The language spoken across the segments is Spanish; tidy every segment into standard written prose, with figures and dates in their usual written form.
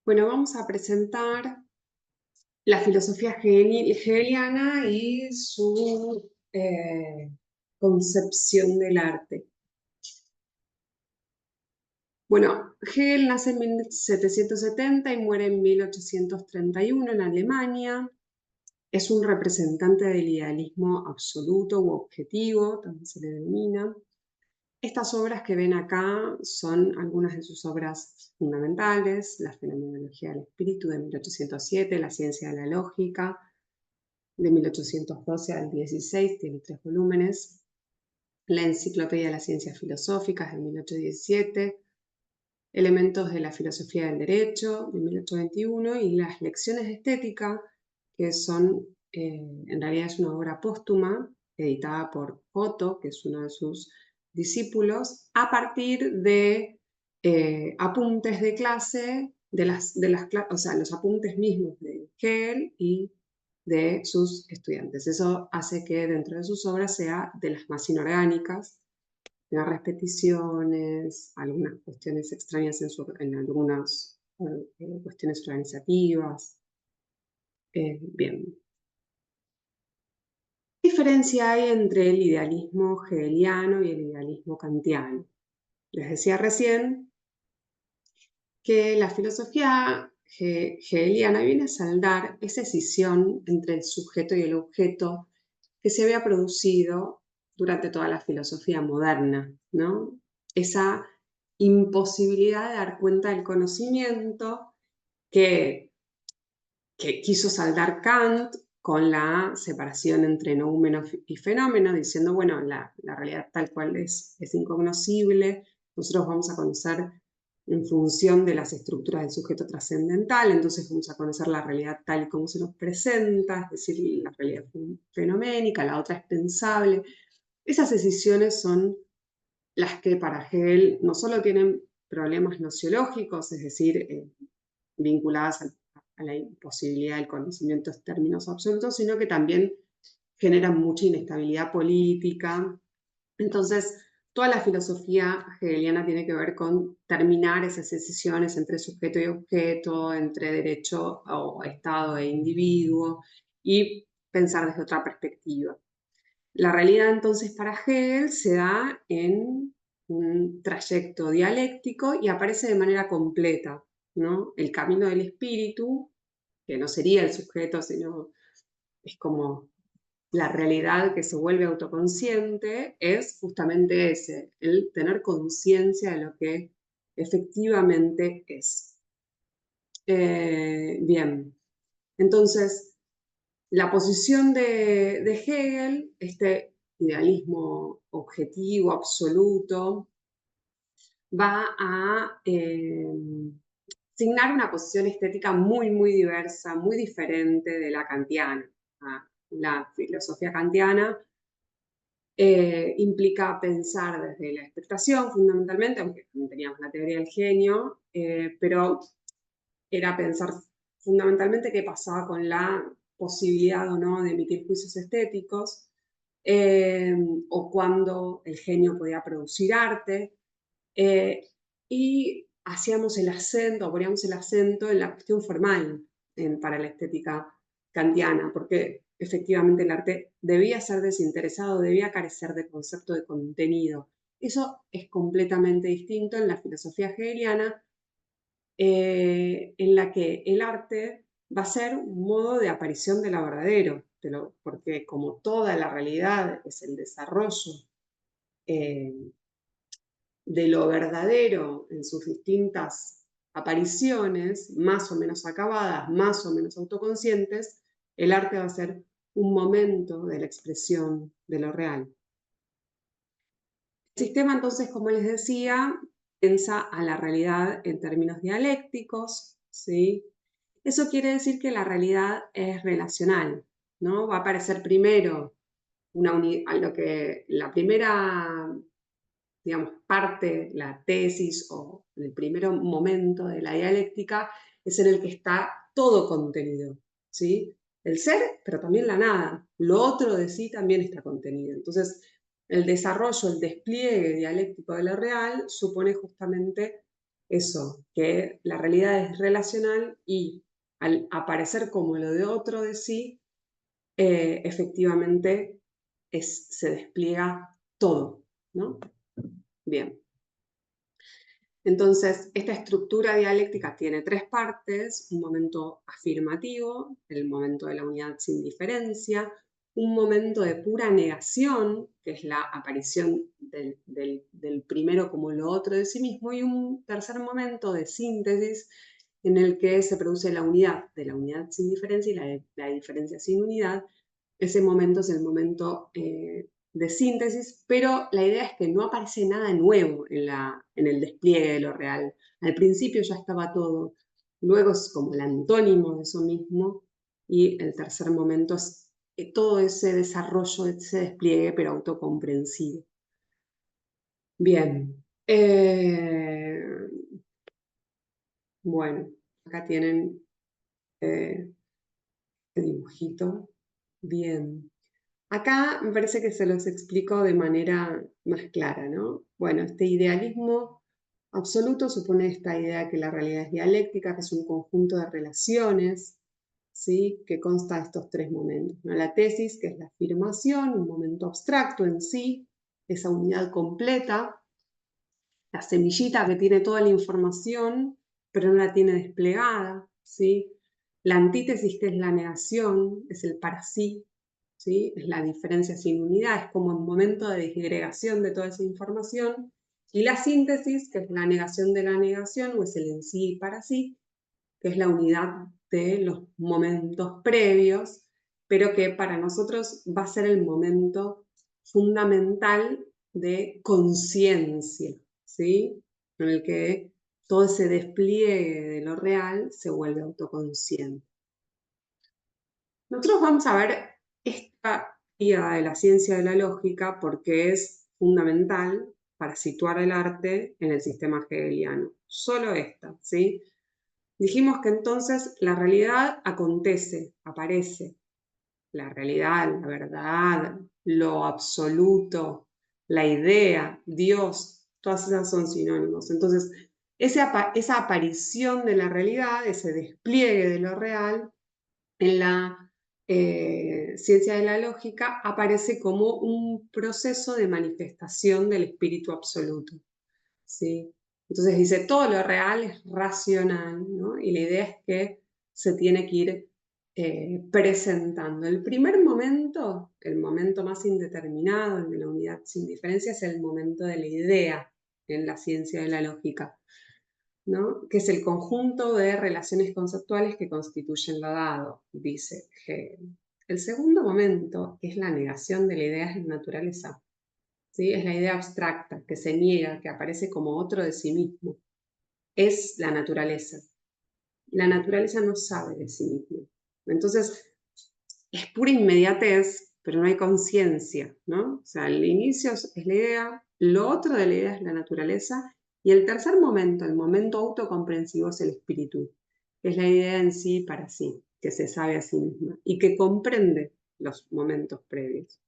Bueno, vamos a presentar la filosofía hegeliana y su concepción del arte. Bueno, Hegel nace en 1770 y muere en 1831 en Alemania. Es un representante del idealismo absoluto u objetivo, también se le denomina. Estas obras que ven acá son algunas de sus obras fundamentales: La fenomenología del espíritu de 1807, La ciencia de la lógica de 1812 al 16, tiene 3 volúmenes, La enciclopedia de las ciencias filosóficas de 1817, Elementos de la filosofía del derecho de 1821 y Las lecciones de estética, que son, en realidad es una obra póstuma editada por Otto, que es uno de sus discípulos, a partir de apuntes de clase, o sea, los apuntes mismos de Hegel y de sus estudiantes. Eso hace que dentro de sus obras sea de las más inorgánicas, tenga repeticiones, algunas cuestiones extrañas en algunas cuestiones organizativas. Bien. ¿Qué diferencia hay entre el idealismo hegeliano y el idealismo kantiano? Les decía recién que la filosofía hegeliana viene a saldar esa escisión entre el sujeto y el objeto que se había producido durante toda la filosofía moderna, ¿no? Esa imposibilidad de dar cuenta del conocimiento que quiso saldar Kant con la separación entre noúmeno y fenómeno, diciendo, bueno, la realidad tal cual es incognoscible, nosotros vamos a conocer en función de las estructuras del sujeto trascendental, entonces vamos a conocer la realidad tal y como se nos presenta, es decir, la realidad fenoménica, la otra es pensable. Esas decisiones son las que para Hegel no solo tienen problemas nociológicos, es decir, vinculadas a la imposibilidad del conocimiento en términos absolutos, sino que también generan mucha inestabilidad política. Entonces, toda la filosofía hegeliana tiene que ver con terminar esas decisiones entre sujeto y objeto, entre derecho o Estado e individuo, y pensar desde otra perspectiva. La realidad entonces para Hegel se da en un trayecto dialéctico y aparece de manera completa, ¿no? El camino del espíritu, que no sería el sujeto, sino es como la realidad que se vuelve autoconsciente, es justamente ese, el tener conciencia de lo que efectivamente es. Bien, entonces la posición de Hegel, este idealismo objetivo, absoluto, va a signar una posición estética muy, muy diversa, muy diferente de la kantiana. La filosofía kantiana implica pensar desde la expectación fundamentalmente, aunque también teníamos la teoría del genio, pero era pensar fundamentalmente qué pasaba con la posibilidad o no de emitir juicios estéticos, o cuándo el genio podía producir arte, y hacíamos el acento, poníamos el acento en la cuestión formal para la estética kantiana, porque efectivamente el arte debía ser desinteresado, debía carecer de concepto de contenido. Eso es completamente distinto en la filosofía hegeliana, en la que el arte va a ser un modo de aparición de lo verdadero, porque como toda la realidad es el desarrollo eh, de lo verdadero en sus distintas apariciones, más o menos acabadas, más o menos autoconscientes, el arte va a ser un momento de la expresión de lo real. El sistema, entonces, como les decía, piensa a la realidad en términos dialécticos, ¿sí? Eso quiere decir que la realidad es relacional, ¿no? Va a aparecer primero la primera, digamos, parte, la tesis o el primer momento de la dialéctica es en el que está todo contenido, ¿sí? El ser, pero también la nada. Lo otro de sí también está contenido. Entonces, el desarrollo, el despliegue dialéctico de lo real supone justamente eso, que la realidad es relacional y al aparecer como lo de otro de sí, efectivamente se despliega todo, ¿no? Bien. Entonces, esta estructura dialéctica tiene tres partes: un momento afirmativo, el momento de la unidad sin diferencia, un momento de pura negación, que es la aparición del primero como lo otro de sí mismo, y un tercer momento de síntesis en el que se produce la unidad de la unidad sin diferencia y la diferencia sin unidad. Ese momento es el momento de síntesis, pero la idea es que no aparece nada nuevo en el despliegue de lo real. Al principio ya estaba todo, luego es como el antónimo de eso mismo, y el tercer momento es todo ese desarrollo, ese despliegue, pero autocomprensivo. Bien. Bueno, acá tienen este dibujito. Bien. Acá me parece que se los explico de manera más clara, ¿no? Bueno, este idealismo absoluto supone esta idea que la realidad es dialéctica, que es un conjunto de relaciones, ¿sí? Que consta de estos tres momentos, ¿no? La tesis, que es la afirmación, un momento abstracto en sí, esa unidad completa, la semillita que tiene toda la información, pero no la tiene desplegada, ¿sí? La antítesis, que es la negación, es el para sí, ¿sí? Es la diferencia sin unidad, es como un momento de disgregación de toda esa información. Y la síntesis, que es la negación de la negación, o es el en sí y para sí, que es la unidad de los momentos previos, pero que para nosotros va a ser el momento fundamental de conciencia, ¿sí? En el que todo ese despliegue de lo real se vuelve autoconsciente. Nosotros vamos a ver esta guía de la ciencia de la lógica porque es fundamental para situar el arte en el sistema hegeliano. Solo esta, ¿sí? Dijimos que entonces la realidad acontece, aparece. La realidad, la verdad, lo absoluto, la idea, Dios, todas esas son sinónimos. Entonces, esa aparición de la realidad, ese despliegue de lo real, en la ciencia de la lógica aparece como un proceso de manifestación del espíritu absoluto, ¿sí? Entonces dice, todo lo real es racional, ¿no? Y la idea es que se tiene que ir presentando. El primer momento, el momento más indeterminado, el de la unidad sin diferencia, es el momento de la idea en la ciencia de la lógica, ¿no? Que es el conjunto de relaciones conceptuales que constituyen lo dado, dice Hegel. El segundo momento, que es la negación de la idea, es la naturaleza, ¿sí? Es la idea abstracta, que se niega, que aparece como otro de sí mismo. Es la naturaleza. La naturaleza no sabe de sí misma. Entonces, es pura inmediatez, pero no hay conciencia, ¿no? O sea, el inicio es la idea, lo otro de la idea es la naturaleza, y el tercer momento, el momento autocomprensivo, es el espíritu, que es la idea en sí para sí, que se sabe a sí misma y que comprende los momentos previos.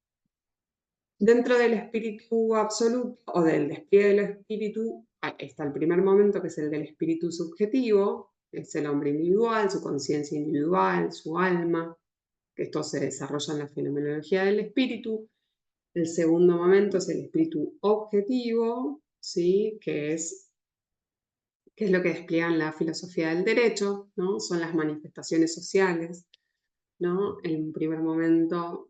Dentro del espíritu absoluto o del despliegue del espíritu está el primer momento, que es el del espíritu subjetivo, es el hombre individual, su conciencia individual, su alma, que esto se desarrolla en la fenomenología del espíritu. El segundo momento es el espíritu objetivo, ¿sí? que es lo que despliega en la filosofía del derecho, ¿no? Son las manifestaciones sociales, ¿no? En un primer momento,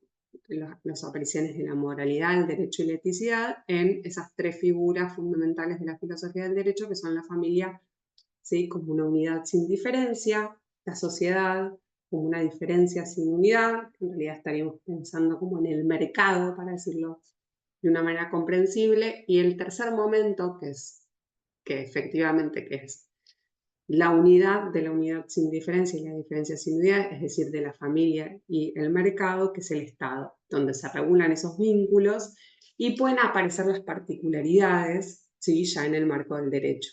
las apariciones de la moralidad, el derecho y la eticidad en esas tres figuras fundamentales de la filosofía del derecho, que son la familia, ¿sí? como una unidad sin diferencia, la sociedad como una diferencia sin unidad, que en realidad estaríamos pensando como en el mercado, para decirlo de una manera comprensible, y el tercer momento, que efectivamente que es la unidad de la unidad sin diferencia y la diferencia sin unidad, es decir, de la familia y el mercado, que es el Estado, donde se regulan esos vínculos y pueden aparecer las particularidades, ¿sí? ya en el marco del derecho.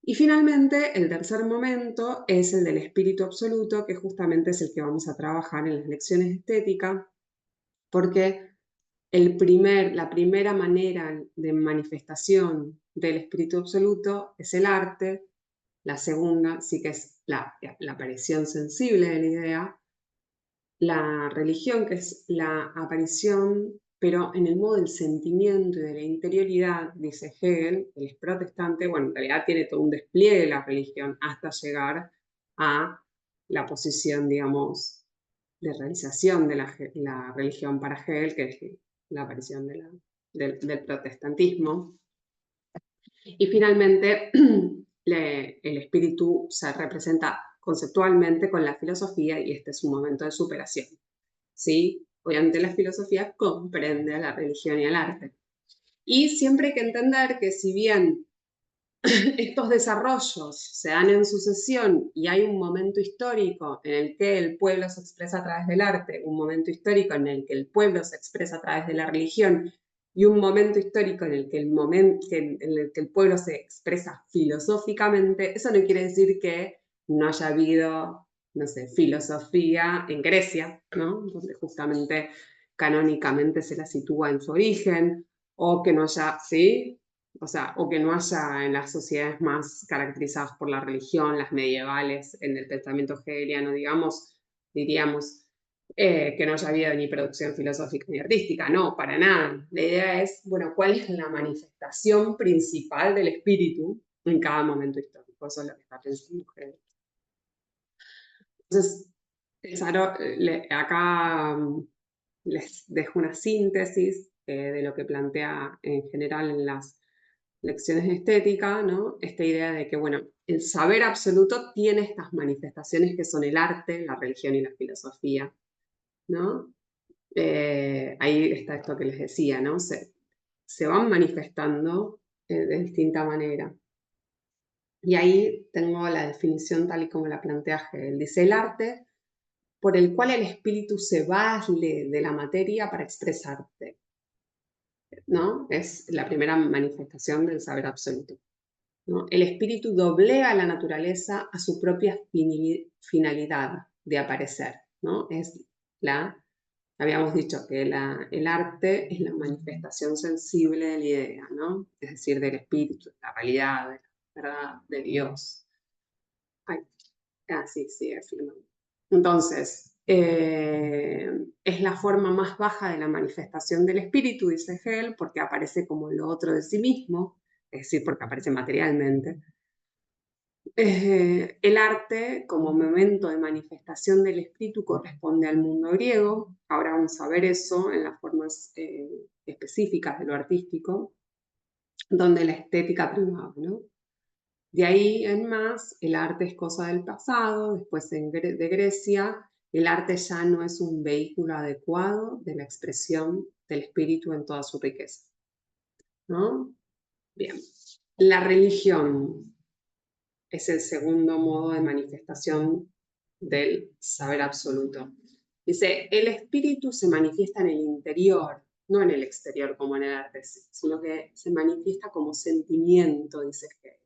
Y finalmente, el tercer momento es el del espíritu absoluto, que justamente es el que vamos a trabajar en las lecciones de estética, porque la primera manera de manifestación del espíritu absoluto es el arte. La segunda sí que es la aparición sensible de la idea. La religión, que es la aparición, pero en el modo del sentimiento y de la interioridad, dice Hegel, él es protestante, bueno, en realidad tiene todo un despliegue de la religión hasta llegar a la posición, digamos, de realización de la religión para Hegel, que es la aparición del protestantismo. Y finalmente, el espíritu se representa conceptualmente con la filosofía y este es un momento de superación. ¿Sí? Obviamente la filosofía comprende a la religión y al arte. Y siempre hay que entender que si bien estos desarrollos se dan en sucesión y hay un momento histórico en el que el pueblo se expresa a través del arte, un momento histórico en el que el pueblo se expresa a través de la religión y un momento histórico en el que el pueblo se expresa filosóficamente, eso no quiere decir que no haya habido, no sé, filosofía en Grecia, ¿no? Donde justamente canónicamente se la sitúa en su origen, o que no haya, ¿sí? O sea, o que no haya en las sociedades más caracterizadas por la religión, las medievales, en el pensamiento hegeliano, digamos, diríamos que no haya habido ni producción filosófica ni artística, no, para nada. La idea es, bueno, ¿cuál es la manifestación principal del espíritu en cada momento histórico? Eso es lo que está pensando Hegel. Entonces, acá les dejo una síntesis de lo que plantea en general en las lecciones de estética, ¿no? Esta idea de que, bueno, el saber absoluto tiene estas manifestaciones que son el arte, la religión y la filosofía, ¿no? Ahí está esto que les decía, ¿no? Se van manifestando de distinta manera. Y ahí tengo la definición tal y como la plantea Hegel. Dice, el arte por el cual el espíritu se vale de la materia para expresarte, ¿no? Es la primera manifestación del saber absoluto, ¿no? El espíritu doblea a la naturaleza a su propia finalidad de aparecer, ¿no? Habíamos dicho que el arte es la manifestación sensible de la idea, ¿no? Es decir, del espíritu, de la realidad, de la verdad, de Dios. Ay, sí, afirmando. Entonces, es la forma más baja de la manifestación del espíritu, dice Hegel, porque aparece como lo otro de sí mismo, es decir, porque aparece materialmente. El arte, como momento de manifestación del espíritu, corresponde al mundo griego. Ahora vamos a ver eso en las formas específicas de lo artístico, donde la estética primaba, ¿no? De ahí en más, el arte es cosa del pasado. Después de Grecia, el arte ya no es un vehículo adecuado de la expresión del espíritu en toda su riqueza, ¿no? Bien, la religión es el segundo modo de manifestación del saber absoluto. Dice, el espíritu se manifiesta en el interior, no en el exterior como en el arte, sino que se manifiesta como sentimiento, dice Hegel.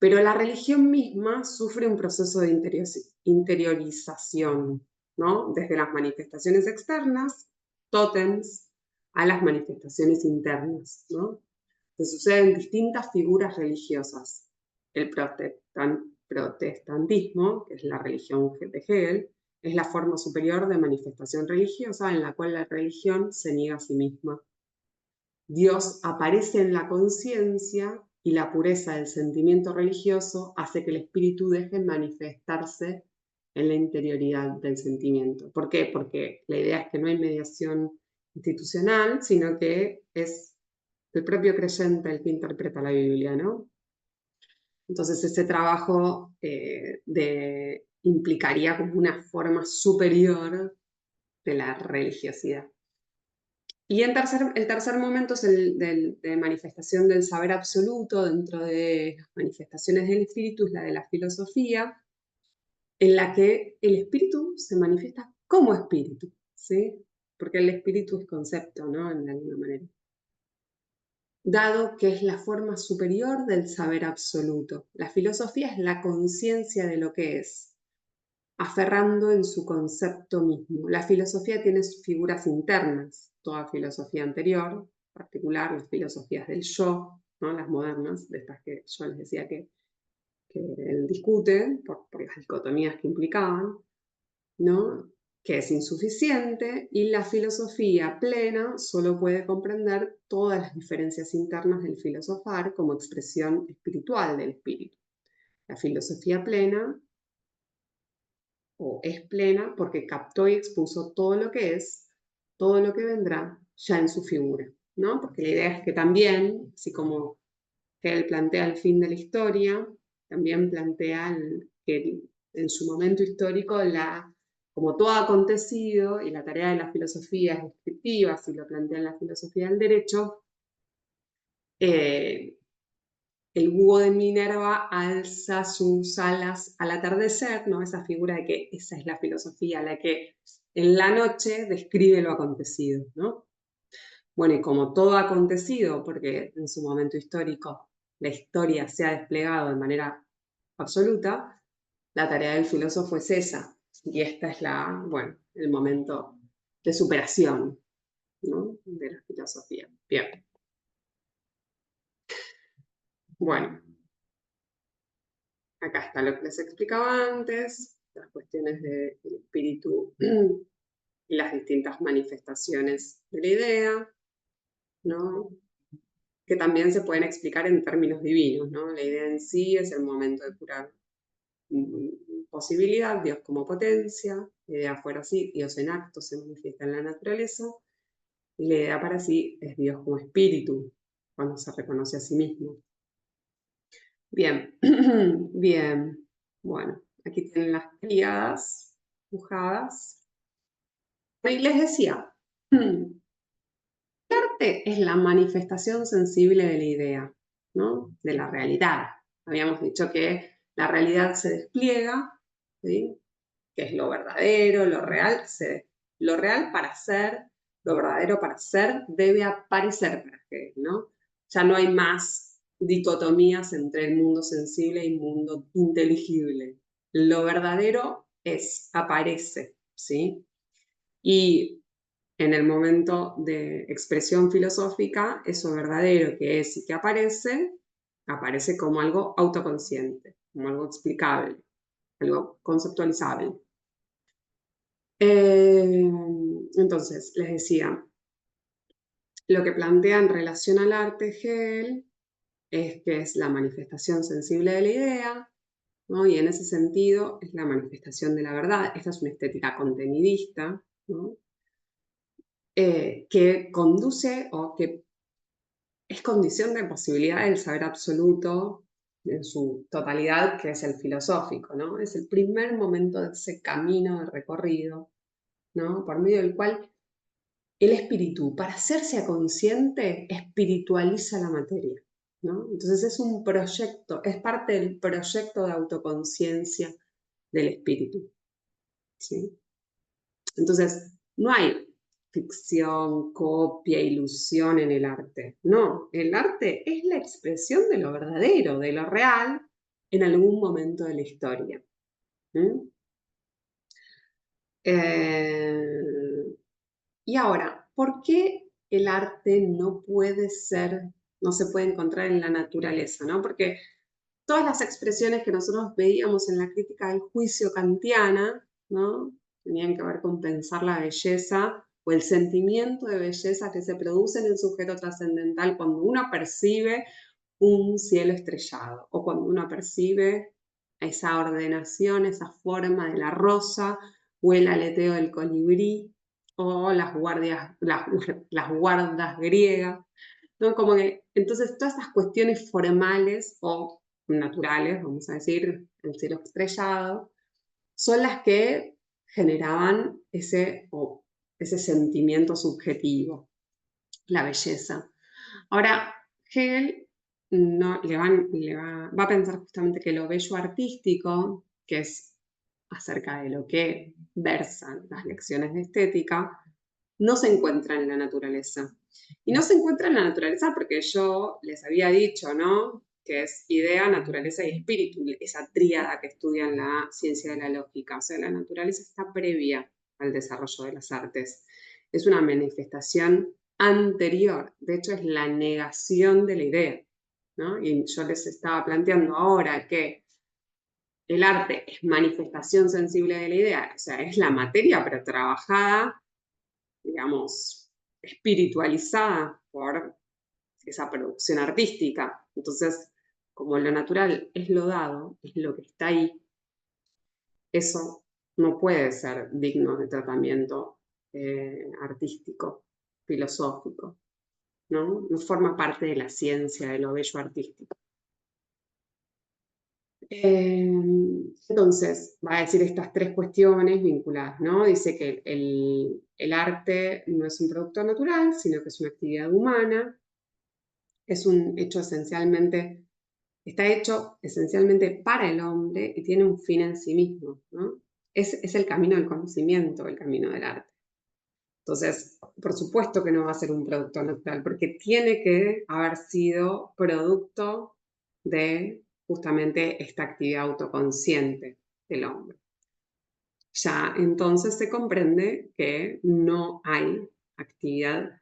Pero la religión misma sufre un proceso de interiorización, ¿no? Desde las manifestaciones externas, tótems, a las manifestaciones internas, ¿no? Se suceden distintas figuras religiosas. El protestantismo, que es la religión de Hegel, es la forma superior de manifestación religiosa en la cual la religión se niega a sí misma. Dios aparece en la conciencia y la pureza del sentimiento religioso hace que el espíritu deje manifestarse en la interioridad del sentimiento. ¿Por qué? Porque la idea es que no hay mediación institucional, sino que es el propio creyente el que interpreta la Biblia, ¿no? Entonces ese trabajo implicaría como una forma superior de la religiosidad. Y el tercer momento es el de manifestación del saber absoluto dentro de las manifestaciones del espíritu, es la de la filosofía, en la que el espíritu se manifiesta como espíritu, ¿sí? Porque el espíritu es concepto, ¿no? De alguna manera. Dado que es la forma superior del saber absoluto. La filosofía es la conciencia de lo que es. aferrando en su concepto mismo. La filosofía tiene figuras internas, toda filosofía anterior, en particular las filosofías del yo, ¿no? Las modernas, de estas que yo les decía que él discute por las dicotomías que implicaban, ¿no? Que es insuficiente, y la filosofía plena solo puede comprender todas las diferencias internas del filosofar como expresión espiritual del espíritu. La filosofía plena o es plena porque captó y expuso todo lo que es, todo lo que vendrá ya en su figura, ¿no? Porque la idea es que también, así como que él plantea el fin de la historia, también plantea que en su momento histórico, como todo ha acontecido, y la tarea de la filosofía es descriptiva, así lo plantea en la filosofía del derecho, el búho de Minerva alza sus alas al atardecer, ¿no? Esa figura de que esa es la filosofía, la que en la noche describe lo acontecido, ¿no? Bueno, y como todo ha acontecido, porque en su momento histórico la historia se ha desplegado de manera absoluta, la tarea del filósofo es esa. Y esta es el momento de superación, ¿no? De la filosofía. Bien. Bueno, acá está lo que les explicaba antes, las cuestiones del espíritu y las distintas manifestaciones de la idea, ¿no? Que también se pueden explicar en términos divinos, ¿no? La idea en sí es el momento de curar posibilidad, Dios como potencia, la idea fuera así, Dios en acto se manifiesta en la naturaleza, y la idea para sí es Dios como espíritu, cuando se reconoce a sí mismo. Bien, bien, bueno, aquí tienen las tríadas dibujadas. Y les decía, el arte es la manifestación sensible de la idea, ¿no? De la realidad. Habíamos dicho que la realidad se despliega, ¿sí? Que es lo verdadero, lo real, lo real para ser, lo verdadero para ser, debe aparecer para que, ¿no? Ya no hay más dicotomías entre el mundo sensible y el mundo inteligible. Lo verdadero aparece, ¿sí? Y en el momento de expresión filosófica, eso verdadero que es y que aparece como algo autoconsciente, como algo explicable, algo conceptualizable. Entonces, les decía, lo que plantea en relación al arte Hegel es que es la manifestación sensible de la idea, ¿no? Y en ese sentido es la manifestación de la verdad. Esta es una estética contenidista, ¿no? Que conduce o que es condición de posibilidad del saber absoluto en su totalidad, que es el filosófico, ¿no? Es el primer momento de ese camino de recorrido, ¿no? Por medio del cual el espíritu, para hacerse consciente, espiritualiza la materia, ¿no? Entonces es un proyecto, es parte del proyecto de autoconciencia del espíritu, ¿sí? Entonces, no hay ficción, copia, ilusión en el arte. No, el arte es la expresión de lo verdadero, de lo real, en algún momento de la historia. Y ahora, ¿por qué el arte no se puede encontrar en la naturaleza, ¿no? Porque todas las expresiones que nosotros veíamos en la crítica del juicio kantiana, ¿no? Tenían que ver con pensar la belleza o el sentimiento de belleza que se produce en el sujeto trascendental cuando uno percibe un cielo estrellado o cuando uno percibe esa ordenación, esa forma de la rosa o el aleteo del colibrí o las guardas griegas, ¿no? Como que, entonces, todas esas cuestiones formales o naturales, vamos a decir, el cielo estrellado, son las que generaban ese sentimiento subjetivo, la belleza. Ahora, Hegel no, va a pensar justamente que lo bello artístico, que es acerca de lo que versan las lecciones de estética, no se encuentra en la naturaleza. Y no se encuentra en la naturaleza porque yo les había dicho, ¿no? que es idea, naturaleza y espíritu, esa tríada que estudia en la ciencia de la lógica. O sea, la naturaleza está previa al desarrollo de las artes. Es una manifestación anterior, de hecho es la negación de la idea, ¿no? Y yo les estaba planteando ahora que el arte es manifestación sensible de la idea, o sea, es la materia, pero trabajada, digamos, espiritualizada por esa producción artística. Entonces, como lo natural es lo dado, es lo que está ahí, eso no puede ser digno de tratamiento artístico, filosófico, ¿no? No forma parte de la ciencia, de lo bello artístico. Entonces, va a decir estas tres cuestiones vinculadas, ¿no? Dice que el arte no es un producto natural, sino que es una actividad humana, es un hecho esencialmente, está hecho esencialmente para el hombre y tiene un fin en sí mismo, ¿no? Es el camino del conocimiento, el camino del arte. Entonces, por supuesto que no va a ser un producto natural, porque tiene que haber sido producto de justamente esta actividad autoconsciente del hombre. Ya entonces se comprende que no hay actividad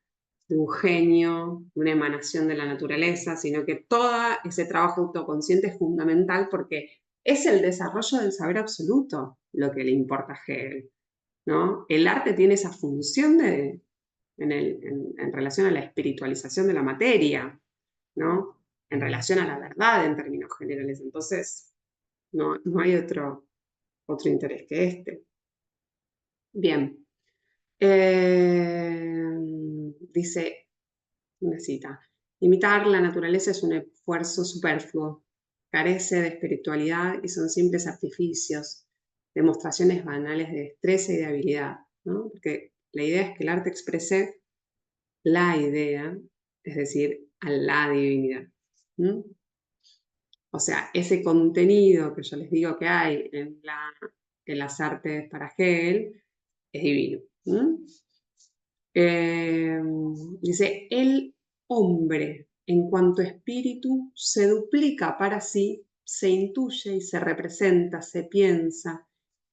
de un genio, de una emanación de la naturaleza, sino que todo ese trabajo autoconsciente es fundamental porque es el desarrollo del saber absoluto lo que le importa a Hegel, ¿no? El arte tiene esa función en relación a la espiritualización de la materia, ¿no? En relación a la verdad en términos generales. Entonces, no hay otro interés que este. Bien. Dice una cita, imitar la naturaleza es un esfuerzo superfluo, carece de espiritualidad y son simples artificios, demostraciones banales de destreza y de habilidad, ¿no? Porque la idea es que el arte exprese la idea, es decir, a la divinidad. ¿Mm? O sea, ese contenido que yo les digo que hay en las artes para Hegel es divino. Dice, el hombre en cuanto espíritu se duplica para sí, se intuye y se representa, se piensa,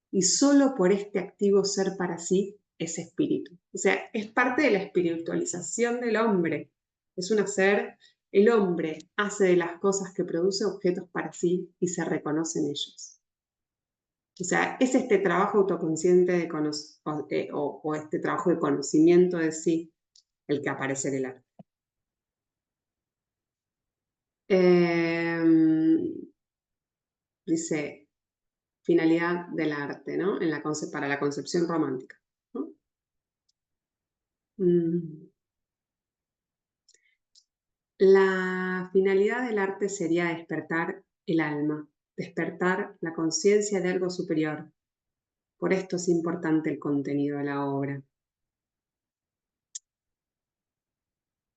y solo por este activo ser para sí es espíritu. O sea, es parte de la espiritualización del hombre. Es un hacer, el hombre hace de las cosas que produce objetos para sí y se reconoce en ellos. O sea, es este trabajo autoconsciente o este trabajo de conocimiento de sí el que aparece en el arte. Dice, finalidad del arte, ¿no? Para la concepción romántica, ¿no? La finalidad del arte sería despertar el alma, despertar la conciencia de algo superior. Por esto es importante el contenido de la obra.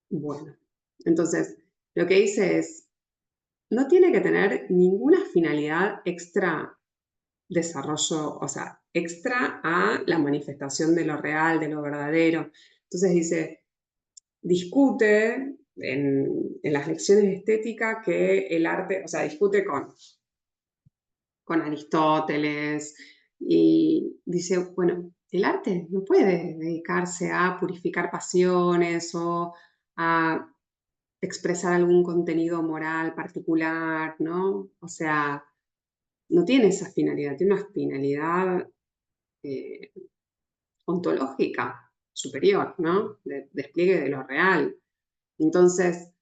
Bueno, entonces, lo que dice es, no tiene que tener ninguna finalidad extra desarrollo, o sea, extra a la manifestación de lo real, de lo verdadero. Entonces dice, discute en las lecciones de estética que el arte, o sea, discute con Aristóteles y dice, bueno, el arte no puede dedicarse a purificar pasiones o a expresar algún contenido moral particular, ¿no? O sea, no tiene esa finalidad, tiene una finalidad ontológica superior, ¿no? De despliegue de lo real. Entonces,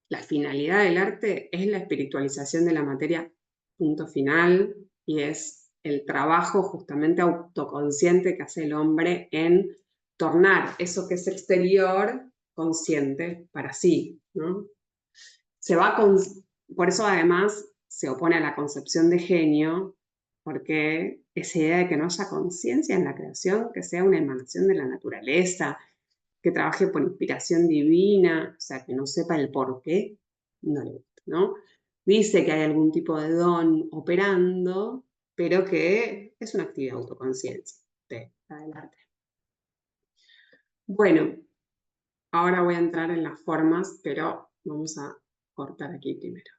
la finalidad del arte es la espiritualización de la materia, punto final, y es el trabajo justamente autoconsciente que hace el hombre en tornar eso que es exterior consciente para sí, ¿no? Por eso además se opone a la concepción de genio, porque esa idea de que no haya conciencia en la creación, que sea una emanación de la naturaleza, que trabaje por inspiración divina, o sea, que no sepa el por qué, no le gusta, ¿no? Dice que hay algún tipo de don operando, pero que es una actividad autoconciencia de la del arte. Bueno, ahora voy a entrar en las formas, pero vamos a cortar aquí primero.